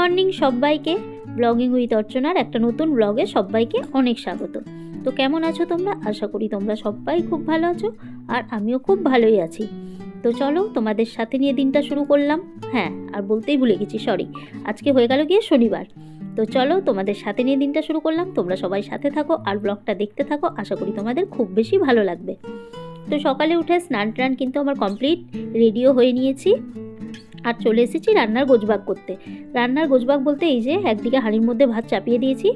Morning সবাইকে, blogging with অর্চনার একটা নতুন ব্লগে সবাইকে অনেক স্বাগত। তো কেমন আছো তোমরা? আশা করি তোমরা সবাই খুব ভালো আছো, আর আমিও খুব ভালোই আছি। তো চলো তোমাদের সাথে নিয়ে দিনটা শুরু করলাম। হ্যাঁ, আর বলতেই ভুলে গেছি, সরি, আজকে হয়ে গেল গিয়ে শনিবার। তো চলো তোমাদের সাথে নিয়ে দিনটা শুরু করলাম। তোমরা সবাই সাথে থাকো আর ব্লগটা দেখতে থাকো, আশা করি তোমাদের খুব বেশি ভালো লাগবে। তো সকালে উঠে স্নান টান কিন্তু আমার কমপ্লিট, রেডিও হয়ে নিয়েছি আর চলে এসেছি রান্নার গোছবাগ করতে। রান্নার গোছবাগ বলতে এই যে একদিকে হাঁড়ির মধ্যে ভাত চাপিয়ে দিয়েছি,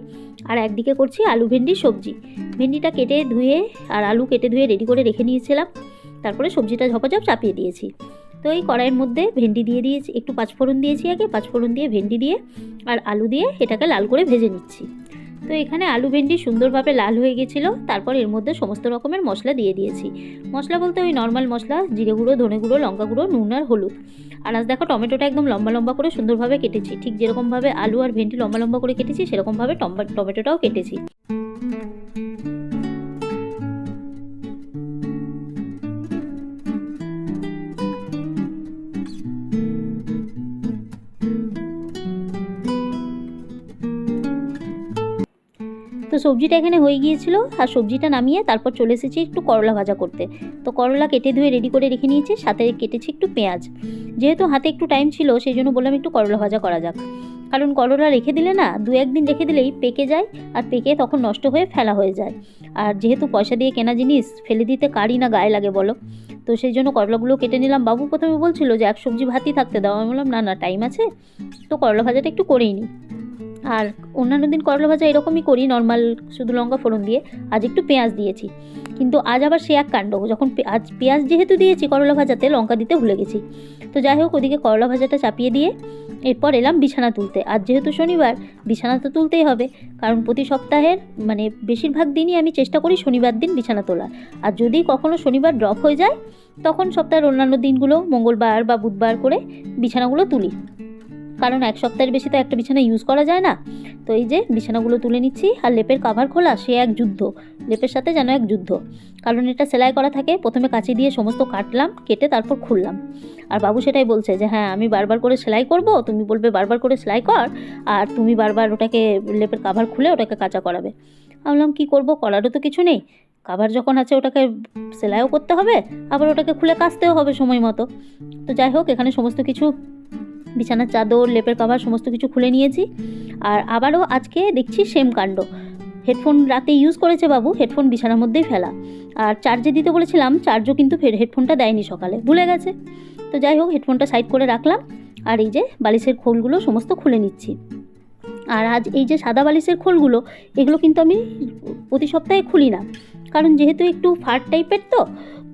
আর একদিকে করছি আলু ভেন্ডির সবজি। ভেন্ডিটা কেটে ধুয়ে আর আলু কেটে ধুয়ে রেডি করে রেখে নিয়েছিলাম, তারপরে সবজিটা ঝপাঝপ চাপিয়ে দিয়েছি। তো এই কড়াইয়ের মধ্যে ভেন্ডি দিয়ে দিয়েছি, একটু পাঁচফোড়ন দিয়েছি, আগে পাঁচফোড়ন দিয়ে ভেন্ডি দিয়ে আর আলু দিয়ে এটাকে লাল করে ভেজে নিচ্ছি। তো এখানে আলু ভেন্ডি সুন্দরভাবে লাল হয়ে গেছিলো, তারপর এর মধ্যে সমস্ত রকমের মশলা দিয়ে দিয়েছি। মশলা বলতে ওই নর্মাল মশলা, জিরে গুঁড়ো, ধনে গুঁড়ো, লঙ্কা গুঁড়ো, নুন আর হলুদ। আর আজ দেখো টমেটোটা একদম লম্বা লম্বা করে সুন্দরভাবে কেটেছি, ঠিক যেরকমভাবে আলু আর ভেন্ডি লম্বা লম্বা করে কেটেছি সেরকমভাবে টমেটোটাও কেটেছি। তো সবজিটা এখানে হয়ে গিয়েছিল, আর সবজিটা নামিয়ে তারপর চলে এসেছি একটু করলা ভাজা করতে। তো করলা কেটে ধুয়ে রেডি করে রেখে নিয়েছি, সাথে কেটেছি একটু পেঁয়াজ। যেহেতু হাতে একটু টাইম ছিল সেই জন্য বললাম একটু করলা ভাজা করা যাক, কারণ করলা রেখে দিলে না, দু একদিন রেখে দিলেই পেকে যায়, আর পেকে তখন নষ্ট হয়ে ফেলা হয়ে যায়। আর যেহেতু পয়সা দিয়ে কেনা জিনিস ফেলে দিতে কারই না গায়ে লাগে বলো। তো সেই জন্য করলাগুলো কেটে নিলাম। বাবু প্রথমে বলছিল যে এক সবজি ভাতই থাকতে দাও, আমি বললাম না না, টাইম আছে, তো করলা ভাজাটা একটু করেই নিই। আর অন্যান্য দিন করলা ভাজা এরকমই করি, নর্মাল শুধু লঙ্কা ফোড়ন দিয়ে। আজ একটু পেঁয়াজ দিয়েছি, কিন্তু আজ আবার সে এক কাণ্ড, যখন আজ পেঁয়াজ যেহেতু দিয়েছি করলা ভাজাতে, লঙ্কা দিতে ভুলে গেছি। তো যাই হোক, ওদিকে করলা ভাজাটা চাপিয়ে দিয়ে এরপর এলাম বিছানা তুলতে। আজ যেহেতু শনিবার, বিছানা তো তুলতেই হবে, কারণ প্রতি সপ্তাহের মানে বেশিরভাগ দিনই আমি চেষ্টা করি শনিবার দিন বিছানা তোলার। আর যদি কখনো শনিবার ড্রপ হয়ে যায় তখন সপ্তাহের অন্যান্য দিনগুলো মঙ্গলবার বা বুধবার করে বিছানাগুলো তুলি, কারণ এক সপ্তাহের বেশি তো একটা বিছানা ইউজ করা যায় না। তো এই যে বিছানাগুলো তুলে নিচ্ছি, আর লেপের কাভার খোলা সে এক যুদ্ধ, লেপের সাথে যেন এক যুদ্ধ, কারণ এটা সেলাই করা থাকে। প্রথমে কাঁচি দিয়ে সমস্ত কাটলাম, কেটে তারপর খুললাম। আর বাবু সেটাই বলছে যে হ্যাঁ আমি বারবার করে সেলাই করব, তুমি বলবে বারবার করে সেলাই কর, আর তুমি বারবার ওটাকে লেপের কাভার খুলে ওটাকে কাঁচা করাবে। আমি বললাম কী করবো, করারও তো কিছু নেই, কাভার যখন আছে ওটাকে সেলাইও করতে হবে, আবার ওটাকে খুলে কাচতেও হবে সময় মতো। তো যাই হোক, এখানে সমস্ত কিছু বিছানার চাদর, লেপের কভার সমস্ত কিছু খুলে নিয়েছি। আর আবারও আজকে দেখছি সেম কাণ্ড, হেডফোন রাতে ইউজ করেছে বাবু, হেডফোন বিছানার মধ্যেই ফেলা। আর চার্জে দিতে বলেছিলাম, চার্জও কিন্তু হেডফোনটা দেয়নি, সকালে ভুলে গেছে। তো যাই হোক, হেডফোনটা সাইড করে রাখলাম, আর এই যে বালিশের খোলগুলো সমস্ত খুলে নিচ্ছি। আর আজ এই যে সাদা বালিশের খোলগুলো, এগুলো কিন্তু আমি প্রতি সপ্তাহে খুলি না, কারণ যেহেতু একটু ফাট টাইপের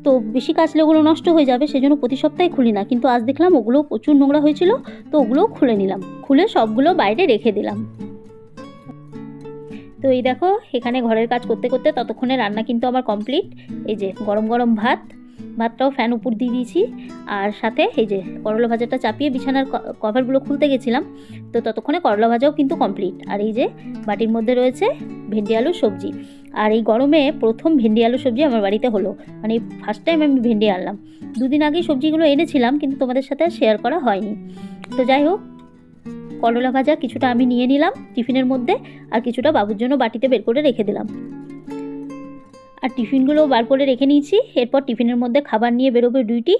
তো বেশি কাচলে ওগুলো নষ্ট হয়ে যাবে, সেজন্য প্রতি সপ্তাহে খুলি না। কিন্তু আজ দেখলাম ওগুলো প্রচুর নোংরা হয়েছিল, তো ওগুলোও খুলে নিলাম, খুলে সবগুলো বাইরে রেখে দিলাম। তো এই দেখো, এখানে ঘরের কাজ করতে করতে ততক্ষণে রান্না কিন্তু আমার কমপ্লিট। এই যে গরম গরম ভাতটাও ফ্যান উপর দিয়ে দিয়েছি, আর সাথে এই যে করলা ভাজাটা চাপিয়ে বিছানার কভারগুলো খুলতে গেছিলাম, তো ততক্ষণে করলা ভাজাও কিন্তু কমপ্লিট। আর এই যে বাটির মধ্যে রয়েছে ভেন্ডি আলুর সবজি। আর এই গরমে প্রথম ভেন্ডি আলু সবজি আমার বাড়িতে হলো, মানে ফার্স্ট টাইম আমি ভেন্ডি আনলাম। দুদিন আগেই সবজিগুলো এনেছিলাম, কিন্তু তোমাদের সাথে শেয়ার করা হয়নি। তো যাই হোক, করলা ভাজা কিছুটা আমি নিয়ে নিলাম টিফিনের মধ্যে, আর কিছুটা বাবুর জন্য বাটিতে বের করে রেখে দিলাম। আর টিফিনগুলোও বার করে রেখে নিয়েছি, এরপর টিফিনের মধ্যে খাবার নিয়ে বেরোবে ডিউটি।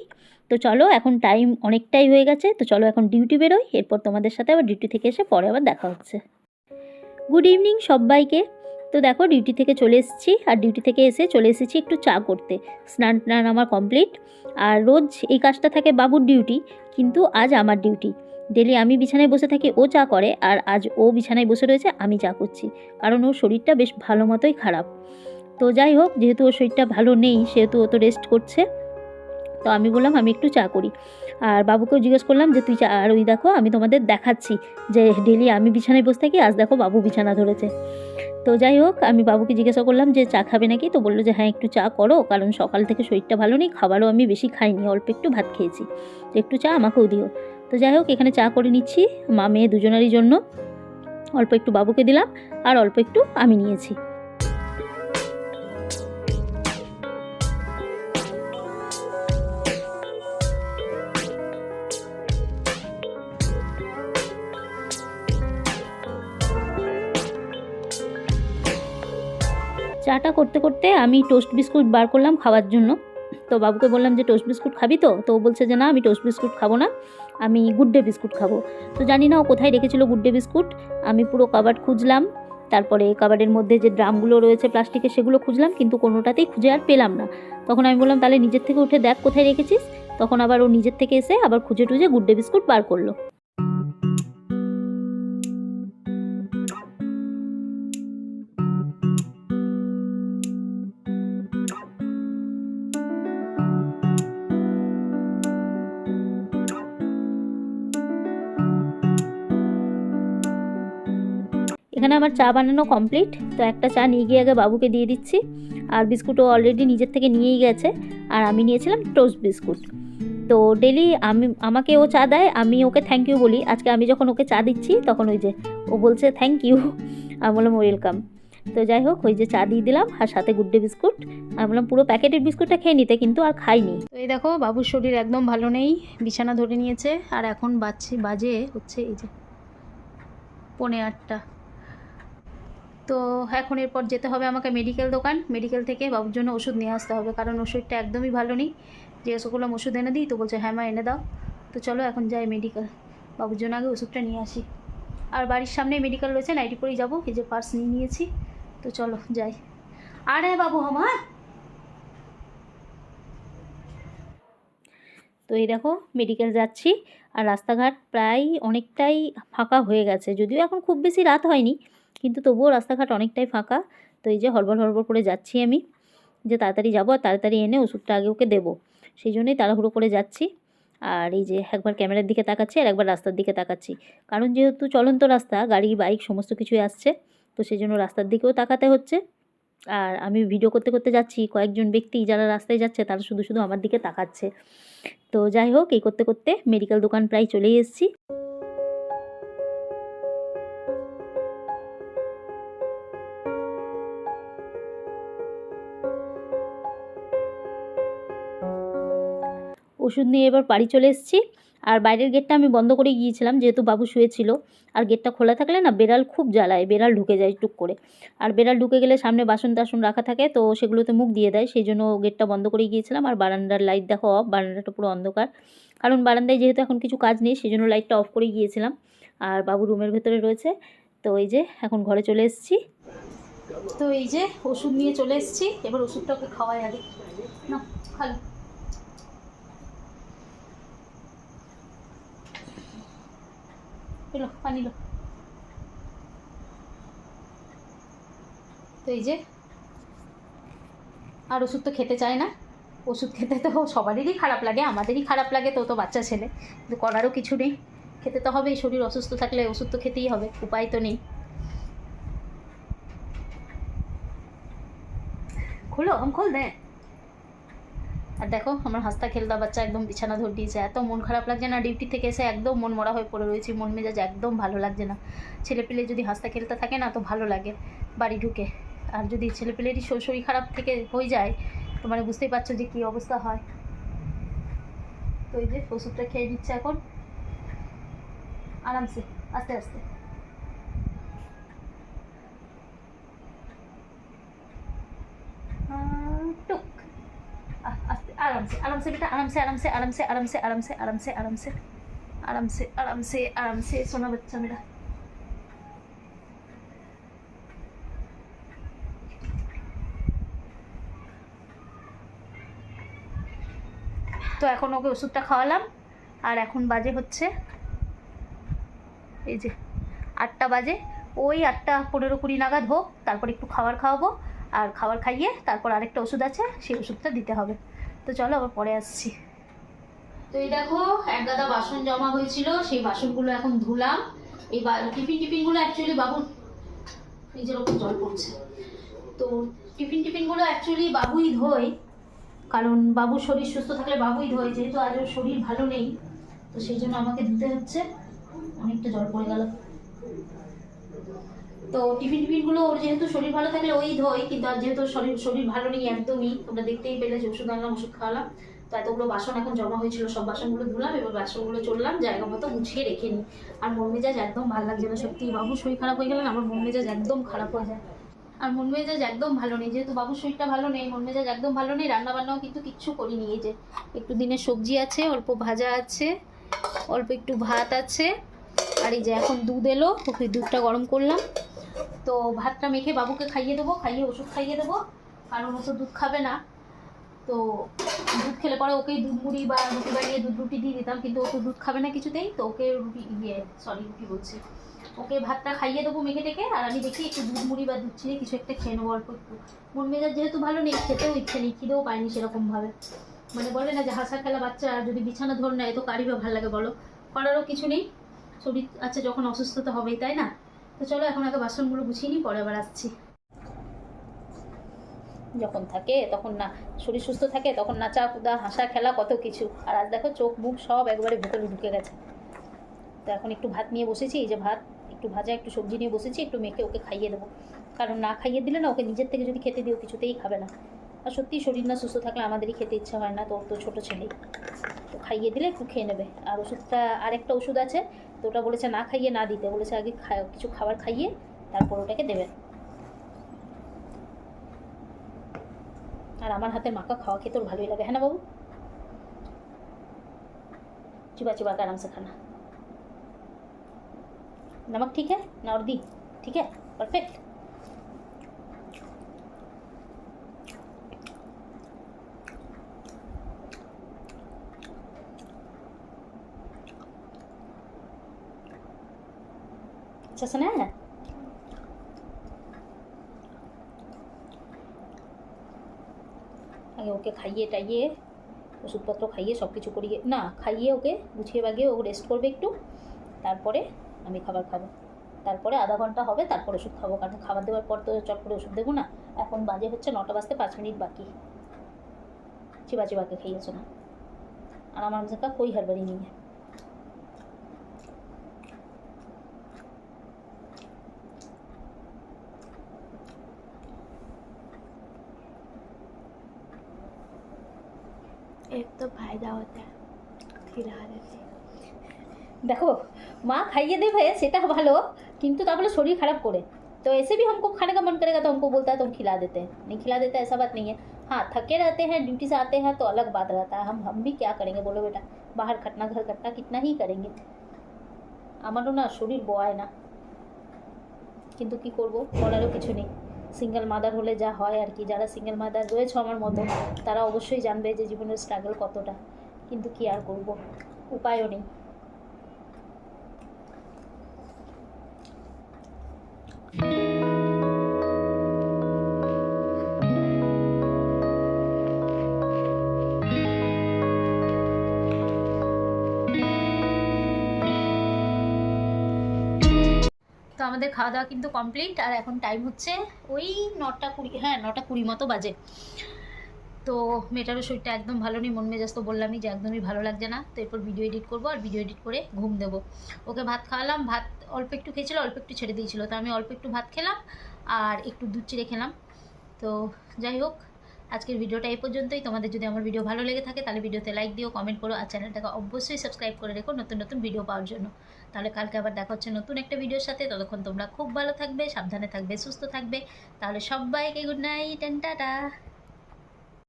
তো চলো, এখন টাইম অনেকটাই হয়ে গেছে, তো চলো এখন ডিউটি বেরোই, এরপর তোমাদের সাথে আবার ডিউটি থেকে এসে পরে আবার দেখা হচ্ছে। গুড ইভিনিং সবাইকে। তো দেখো, ডিউটি থেকে চলে এসেছি, আর ডিউটি থেকে এসে চলে এসেছি একটু চা করতে। স্নান টান আমার কমপ্লিট। আর রোজ এই কাজটা থাকে বাবুর ডিউটি, কিন্তু আজ আমার ডিউটি। ডেলি আমি বিছানায় বসে থাকি, ও চা করে, আর আজ ও বিছানায় বসে রয়েছে, আমি চা করছি, কারণ ওর শরীরটা বেশ ভালো মতোই খারাপ। তো যাই হোক, যেহেতু ওর শরীরটা ভালো নেই সেহেতু ও তো রেস্ট করছে, তো আমি বললাম আমি একটু চা করি। আর বাবুকেও জিজ্ঞেস করলাম যে তুই চা, আর ওই দেখো আমি তোমাদের দেখাচ্ছি যে ডেলি আমি বিছানায় বসে থাকি, আজ দেখো বাবু বিছানা ধরেছে। তো যাই হোক, আমি বাবুকে জিজ্ঞাসা করলাম যে চা খাবে নাকি, তো বললো যে হ্যাঁ একটু চা করো, কারণ সকাল থেকে শরীরটা ভালো নেই, খাবারও আমি বেশি খাইনি, অল্প একটু ভাত খেয়েছি, তো একটু চা আমাকেও দিও। তো যাই হোক, এখানে চা করে নিচ্ছি মা মেয়ে দুজনেরই জন্য, অল্প একটু বাবুকে দিলাম আর অল্প একটু আমি নিয়েছি। চাটা করতে করতে আমি টোস্ট বিস্কুট বার করলাম খাওয়ার জন্য। তো বাবুকে বললাম যে টোস্ট বিস্কুট খাবি তো? তো ও বলছে যে না, আমি টোস্ট বিস্কুট খাবো না, আমি গুড ডে বিস্কুট খাবো। তো জানি না ও কোথায় রেখেছিল গুড ডে বিস্কুট। আমি পুরো কাবার্ড খুঁজলাম, তারপরে কাবার্ডের মধ্যে যে ড্রামগুলো রয়েছে প্লাস্টিকের সেগুলো খুঁজলাম, কিন্তু কোনোটাতেই খুঁজে আর পেলাম না। তখন আমি বললাম তাহলে নিজের থেকে উঠে দেখ কোথায় রেখেছিস। তখন আবার ও নিজের থেকে এসে আবার খুঁজে টুজে গুড ডে বিস্কুট বার করলো। এখানে আমার চা বানানো কমপ্লিট। তো একটা চা নিয়ে গিয়ে আগে বাবুকে দিয়ে দিচ্ছি, আর বিস্কুটও অলরেডি নিজের থেকে নিয়েই গেছে। আর আমি নিয়েছিলাম টোস্ট বিস্কুট। তো ডেলি আমাকে ও চা দেয়, আমি ওকে থ্যাংক ইউ বলি। আজকে আমি যখন ওকে চা দিচ্ছি তখন ওই যে ও বলছে থ্যাংক ইউ, আমি বললাম ওয়েলকাম। তো যাই হোক, ওই যে চা দিয়ে দিলাম আর সাথে গুড ডে বিস্কুট। আমি বললাম পুরো প্যাকেটের বিস্কুটটা খেয়ে নিতে, কিন্তু আর খাইনি। তো এই দেখো বাবুর শরীর একদম ভালো নেই, বিছানা ধরে নিয়েছে। আর এখন বাজে হচ্ছে এই যে 8:45। তো এখন এরপর যেতে হবে আমাকে মেডিকেল দোকান। মেডিকেল থেকে বাবুর জন্য ওষুধ নিয়ে আসতে হবে, কারণ ওষুধটা একদমই ভালো নেই। জিজ্ঞাসা করলাম ওষুধ এনে দিই, তো বলছে হ্যাঁ মা এনে দাও। তো চলো এখন যাই মেডিকেল, বাবুর জন্য আগে ওষুধটা নিয়ে আসি। আর বাড়ির সামনেই মেডিকেল রয়েছে, নাইটি পরেই যাবো। এই যে পার্স নিয়ে নিয়েছি, তো চলো যাই। আর হ্যাঁ বাবু আমার। তো এই দেখো মেডিকেল যাচ্ছি, আর রাস্তাঘাট প্রায় অনেকটাই ফাঁকা হয়ে গেছে। যদিও এখন খুব বেশি রাত হয়নি, কিন্তু তবুও রাস্তাঘাট অনেকটাই ফাঁকা। তো এই যে হড়বড় হড়বড় করে যাচ্ছি আমি, যে তাড়াতাড়ি যাবো আর তাড়াতাড়ি এনে ওষুধটা আগে ওকে দেবো, সেই জন্যই তাড়াহুড়ো করে যাচ্ছি। আর এই যে একবার ক্যামেরার দিকে তাকাচ্ছি আর একবার রাস্তার দিকে তাকাচ্ছি, কারণ যেহেতু চলন্ত রাস্তা, গাড়ি বাইক সমস্ত কিছুই আসছে, তো সেই জন্য রাস্তার দিকেও তাকাতে হচ্ছে। আর আমি ভিডিও করতে করতে যাচ্ছি, কয়েকজন ব্যক্তি যারা রাস্তায় যাচ্ছে তারা শুধু শুধু আমার দিকে তাকাচ্ছে। তো যাই হোক, এই করতে করতে মেডিকেল দোকান প্রায় চলেই এসেছি। ওষুধ নিয়ে এবার বাড়ি চলে এসেছি। আর বাইরের গেটটা আমি বন্ধ করে গিয়েছিলাম, যেহেতু বাবু শুয়েছিল। আর গেটটা খোলা থাকলে না বেড়াল খুব জ্বালায়, বেড়াল ঢুকে যায় টুক করে। আর বেড়াল ঢুকে গেলে সামনে বাসন টাসন রাখা থাকে, তো সেগুলোতে মুখ দিয়ে দেয়, সেই জন্য গেটটা বন্ধ করে গিয়েছিলাম। আর বারান্দার লাইট দেখো অফ, বারান্দাটা পুরো অন্ধকার, কারণ বারান্দায় যেহেতু এখন কিছু কাজ নেই, সেই জন্য লাইটটা অফ করে গিয়েছিলাম। আর বাবু রুমের ভেতরে রয়েছে। তো এই যে এখন ঘরে চলে এসেছি। তো এই যে ওষুধ নিয়ে চলে এসেছি, এবার ওষুধটা ওকে খাওয়াই আগে। না খালি লো পানি লো। তো এই যে, আর ওষুধ তো খেতে চায় না। ওষুধ খেতে তো সবারই খারাপ লাগে, আমাদেরই খারাপ লাগে, তো বাচ্চা ছেলে, কিন্তু করারও কিছু নেই, খেতে তো হবেই। শরীর অসুস্থ থাকলে ওষুধ তো খেতেই হবে, উপায় তো নেই। খুলো খোল দে। আর দেখো আমার হাসতা খেলতা বাচ্চা একদম বিছানা ধরে দিয়েছে। এত মন খারাপ লাগছে না, ডিউটি থেকে এসে একদম মন মরা হয়ে পড়ে রয়েছি, মন মেজাজ একদম ভালো লাগছে না। ছেলেপিলে যদি হাসতা খেলতে থাকে না তো ভালো লাগে বাড়ি ঢুকে, আর যদি ছেলেপিলেরই শরীর খারাপ থেকে হয়ে যায় তো মানে বুঝতেই পারছো যে কী অবস্থা হয়। তো এই যে ওষুধটা খেয়ে নিচ্ছে এখন আরামসে, আস্তে আস্তে। টুক आराम से आराम से बेटा, आराम से आराम से आराम से आराम से आराम से आराम से आराम से आराम से आराम से आराम से सोना बच्चा मेरा। তো এখন ওকে ওষুধটা খাওয়ালাম, আর এখন বাজে হচ্ছে এই যে 8টা বাজে। ওই 8:15-20 নাগাদ হোক, তারপর একটু খাবার খাওয়াবো, আর খাবার খাইয়ে তারপর আরেকটা ওষুধ আছে, সেই ওষুধটা দিতে হবে। তো চলো আবার পরে আসছি। তো এই দেখো এক গাদা বাসন জমা হয়েছিল, সেই বাসনগুলো এখন ধুলাম। এই টিফিনগুলো অ্যাকচুয়ালি বাবুর নিজের ওপর জল পড়ছে। তো টিফিনগুলো অ্যাকচুয়ালি বাবুই ধোয়, কারণ বাবুর শরীর সুস্থ থাকলে বাবুই ধোয়, যেহেতু আজ ওর শরীর ভালো নেই, তো সেই জন্য আমাকে ধুতে হচ্ছে। অনেকটা জল পড়ে গেল। তো টিফিনগুলো ওর যেহেতু শরীর ভালো থাকলে ওই ধোয়, কিন্তু আর যেহেতু শরীর ভালো নেই একদমই, তোমরা দেখতেই পেলে যে ওষুধ আনলাম, ওষুধ খাওয়ালাম। তো এতগুলো বাসন এখন জমা হয়েছিল, সব বাসনগুলো ধুলাম, এবার বাসনগুলো চললাম জায়গা মতো গুছিয়ে রেখে নিই। আর মন মেজাজ একদম ভালো লাগছে না সত্যি, বাবু শরীর খারাপ হয়ে গেলে আমার মন মেজাজ একদম খারাপ হয়ে যায়। আর মন মেজাজ একদম ভালো নেই, যেহেতু বাবুর শরীরটা ভালো নেই, মন মেজাজ একদম ভালো নেই। রান্নাবান্নাও কিন্তু কিচ্ছু করিনি। এই যে একটু দিনের সবজি আছে, অল্প ভাজা আছে, অল্প একটু ভাত আছে, আর এই যে এখন দুধ এলো, ওকে দুধটা গরম করলাম। তো ভাতটা মেখে বাবুকে খাইয়ে দেবো, খাইয়ে ওষুধ খাইয়ে দেবো, কারণ ও তো দুধ খাবে না। তো দুধ খেলে পরে ওকেই দুধ মুড়ি বা রুটি বানিয়ে দুধ রুটি দিয়ে দিতাম, কিন্তু ও তো দুধ খাবে না কিছুতেই। তো ওকে রুটি বলছি, ওকে ভাতটা খাইয়ে দেবো মেখে টেকে, আর আমি দেখি একটু দুধ মুড়ি বা দুধ চিনি কিছু একটা খেয়ে নেবো অল্প একটু। মন মেজাজ যেহেতু ভালো নেই, খেতেও ইচ্ছে নেই, খিদেও পাইনি সেরকমভাবে। মানে বলে না যে হাসা খেলা বাচ্চা যদি বিছানা ধর নেয় তো কারই বা ভালো লাগে বলো, করারও কিছু নেই। শরীর আছে যখন, অসুস্থতা হবেই, তাই না? তো চলো এখন আগে বাসনগুলো গুছিয়ে নিই, পরে আবার আসছি। যখন থাকে তখন না, শরীর সুস্থ থাকে তখন নাচা কুদা হাসা খেলা কত কিছু। আর আজ দেখো চোখ মুখ সব একবারে ভেতরে ঢুকে গেছে। তো এখন একটু ভাত নিয়ে বসেছি, এই যে ভাত একটু ভাজা একটু সবজি নিয়ে বসেছি, একটু মেখে ওকে খাইয়ে দেবো। কারণ না খাইয়ে দিলে না, ওকে নিজের থেকে যদি খেতে দিও কিছুতেই খাবে না। আর সত্যিই শরীর না সুস্থ থাকলে আমাদেরই খেতে ইচ্ছা হয় না, তো ওর তো ছোটো ছেলেই। তো খাইয়ে দিলে একটু খেয়ে নেবে। আর ওষুধটা, আরেকটা ওষুধ আছে, তো ওটা বলেছে না খাইয়ে না দিতে, বলেছে আগে কিছু খাবার খাইয়ে তারপর ওটাকে দেবে। আর আমার হাতের মাখা খাওয়া খেতে ওর ভালোই লাগে, হ্যাঁ না বাবু? चिबा चिबा के आराम से खाना। नमक ठीक है ना और दी? ठीक है, परफेक्ट। अच्छा सुना है। আগে ওকে খাইয়ে টাইয়ে ওষুধপত্র খাইয়ে সব কিছু করিয়ে না, খাইয়ে ওকে গুছিয়ে বাগিয়ে ও রেস্ট করবে একটু, তারপরে আমি খাবার খাবো। তারপরে আধা ঘন্টা হবে, তারপর ওষুধ খাবো। কারণ খাবার দেওয়ার পর তো চট করে ওষুধ দেবো না। এখন বাজে হচ্ছে 9টা বাজতে 5 মিনিট বাকি। চিবা চিবাকে খাইয়েছো না, আর আমার জায়গা कोई हड़बड़ी नहीं है। एक तो फायदा होता है खिला देते। देखो माँ खाइए दे भाई सेटा भालो, किंतु ताबले शरीर खराब करे। तो ऐसे भी हमको खाने का मन करेगा तो हमको बोलता है तो हम खिला देते हैं, नहीं खिला देते ऐसा बात नहीं है। हाँ थके रहते हैं, ड्यूटी से आते हैं तो अलग बात रहता है। हम भी क्या करेंगे बोलो बेटा, बाहर खटना घर खटना कितना ही करेंगे। আমারও না শরীর বয় না, কিন্তু কি করব, করারও কিছু নেই। সিঙ্গেল মাদার হলে যা হয় আর কি। যারা সিঙ্গেল মাদার রয়েছে আমার মতো, তারা অবশ্যই জানবে যে জীবনের স্ট্রাগল কতটা। কিন্তু কি আর করব, উপায়ও নেই। তো আমাদের খাওয়া দাওয়া কিন্তু কমপ্লিট, আর এখন টাইম হচ্ছে ওই 9টা 20, হ্যাঁ 9টা 20 মতো বাজে। তো মেয়েটারও শরীরটা একদম ভালো নেই, মন মেজাজ তো বললামই যে একদমই ভালো লাগছে না। তো এরপর ভিডিও এডিট করবো, আর ভিডিও এডিট করে ঘুম দেবো। ওকে ভাত খাওয়ালাম, ভাত অল্প একটু খেয়েছিল, অল্প একটু ছেড়ে দিয়েছিল, তো আমি অল্প একটু ভাত খেলাম আর একটু দুধ চিড়ে খেলাম। তো যাই হোক, আজকের ভিডিওটা এই পর্যন্তই। তোমাদের যদি আমার ভিডিও ভালো লেগে থাকে তাহলে ভিডিওতে লাইক দিও, কমেন্ট করো, আর চ্যানেলটাকে অবশ্যই সাবস্ক্রাইব করে রেখো নতুন নতুন ভিডিও পাওয়ার জন্য। তাহলে কালকে আবার দেখা হচ্ছে নতুন একটা ভিডিওর সাথে। ততক্ষণ তোমরা খুব ভালো থাকবে, সাবধানে থাকবে, সুস্থ থাকবে। তাহলে সবাইকে গুড নাইট এন্ড টাটা।